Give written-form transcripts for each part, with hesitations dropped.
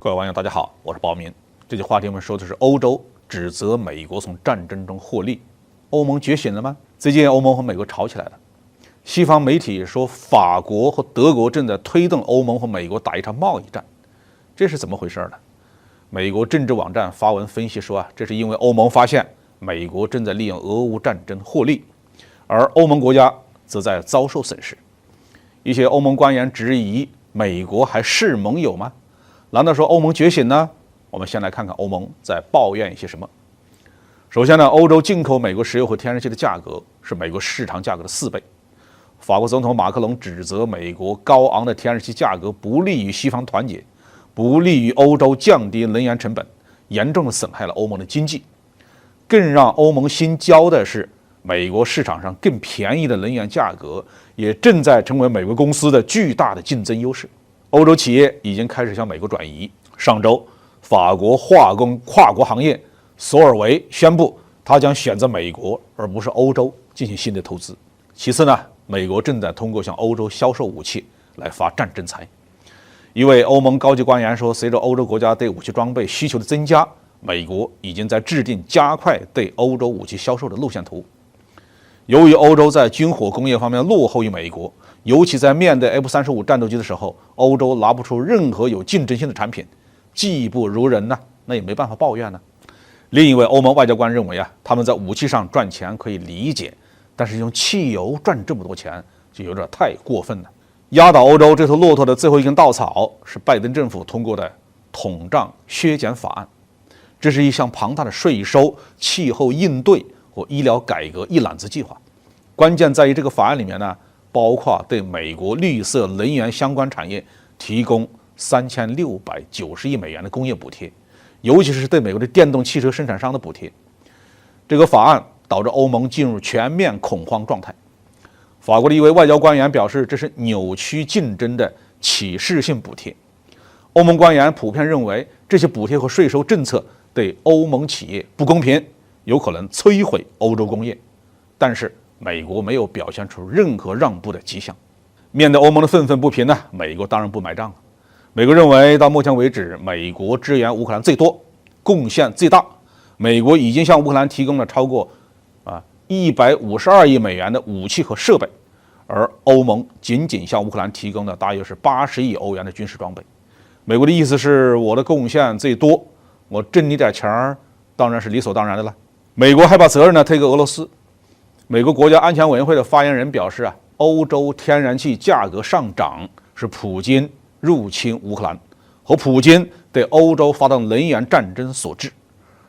各位网友，大家好，我是包明。这期话题我们说的是欧洲指责美国从战争中获利，欧盟觉醒了吗？最近欧盟和美国吵起来了，西方媒体说法国和德国正在推动欧盟和美国打一场贸易战，这是怎么回事呢？美国政治网站发文分析说这是因为欧盟发现美国正在利用俄乌战争获利，而欧盟国家则在遭受损失。一些欧盟官员质疑美国还是盟友吗？难道说欧盟觉醒呢？我们先来看看欧盟在抱怨一些什么。首先呢，欧洲进口美国石油和天然气的价格是美国市场价格的4倍。法国总统马克龙指责美国高昂的天然气价格不利于西方团结，不利于欧洲降低能源成本，严重的损害了欧盟的经济。更让欧盟心焦的是，美国市场上更便宜的能源价格也正在成为美国公司的巨大的竞争优势。欧洲企业已经开始向美国转移。上周，法国化工跨国行业索尔维宣布，他将选择美国而不是欧洲进行新的投资。其次呢，美国正在通过向欧洲销售武器来发战争财。一位欧盟高级官员说，随着欧洲国家对武器装备需求的增加，美国已经在制定加快对欧洲武器销售的路线图。由于欧洲在军火工业方面落后于美国，尤其在面对 F-35战斗机的时候，欧洲拿不出任何有竞争性的产品，技不如人呢，那也没办法抱怨呢。另一位欧盟外交官认为他们在武器上赚钱可以理解，但是用汽油赚这么多钱就有点太过分了。压倒欧洲这头骆驼的最后一根稻草是拜登政府通过的统战削减法案，这是一项庞大的税收、气候应对和医疗改革一揽子计划。关键在于这个法案里面呢，包括对美国绿色能源相关产业提供3690亿美元的工业补贴，尤其是对美国的电动汽车生产商的补贴。这个法案导致欧盟进入全面恐慌状态。法国的一位外交官员表示，这是扭曲竞争的歧视性补贴。欧盟官员普遍认为，这些补贴和税收政策对欧盟企业不公平，有可能摧毁欧洲工业。但是美国没有表现出任何让步的迹象。面对欧盟的愤愤不平呢，美国当然不买账了。美国认为，到目前为止，美国支援乌克兰最多，贡献最大。美国已经向乌克兰提供了超过152亿美元的武器和设备，而欧盟仅仅向乌克兰提供了大约是80亿欧元的军事装备。美国的意思是，我的贡献最多，我挣你点钱当然是理所当然的了。美国还把责任呢推给俄罗斯。美国国家安全委员会的发言人表示欧洲天然气价格上涨是普京入侵乌克兰和普京对欧洲发动能源战争所致。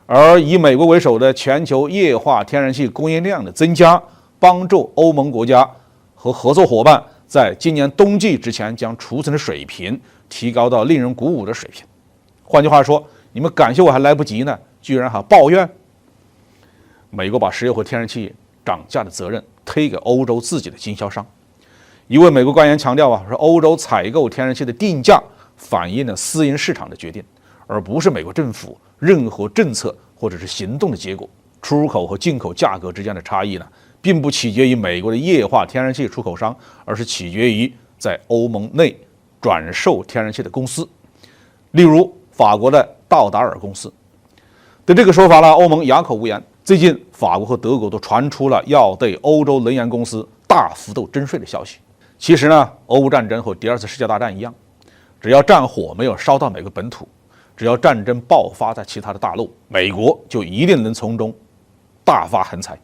而以美国为首的全球液化天然气供应量的增加，帮助欧盟国家和合作伙伴在今年冬季之前将储存的水平提高到令人鼓舞的水平。换句话说，你们感谢我还来不及呢，居然还抱怨。美国把石油和天然气涨价的责任推给欧洲自己的经销商。一位美国官员强调说，欧洲采购天然气的定价反映了私营市场的决定，而不是美国政府任何政策或者是行动的结果。出口和进口价格之间的差异呢，并不取决于美国的液化天然气出口商，而是取决于在欧盟内转售天然气的公司，例如法国的道达尔公司。对这个说法呢，欧盟哑口无言。最近，法国和德国都传出了要对欧洲能源公司大幅度征税的消息。其实呢，俄乌战争和第2次世界大战一样，只要战火没有烧到美国本土，只要战争爆发在其他的大陆，美国就一定能从中大发横财。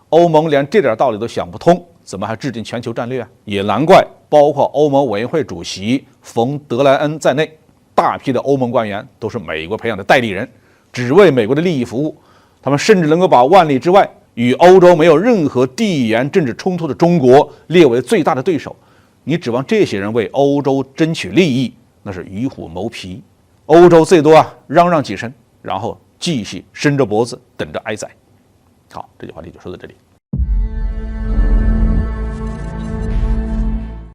欧盟连这点道理都想不通，怎么还制定全球战略也难怪，包括欧盟委员会主席冯德莱恩在内，大批的欧盟官员都是美国培养的代理人，只为美国的利益服务。他们甚至能够把万里之外与欧洲没有任何地缘政治冲突的中国列为最大的对手。你指望这些人为欧洲争取利益，那是与虎谋皮。欧洲最多嚷嚷几声，然后继续伸着脖子等着挨宰。好，这句话题就说到这里。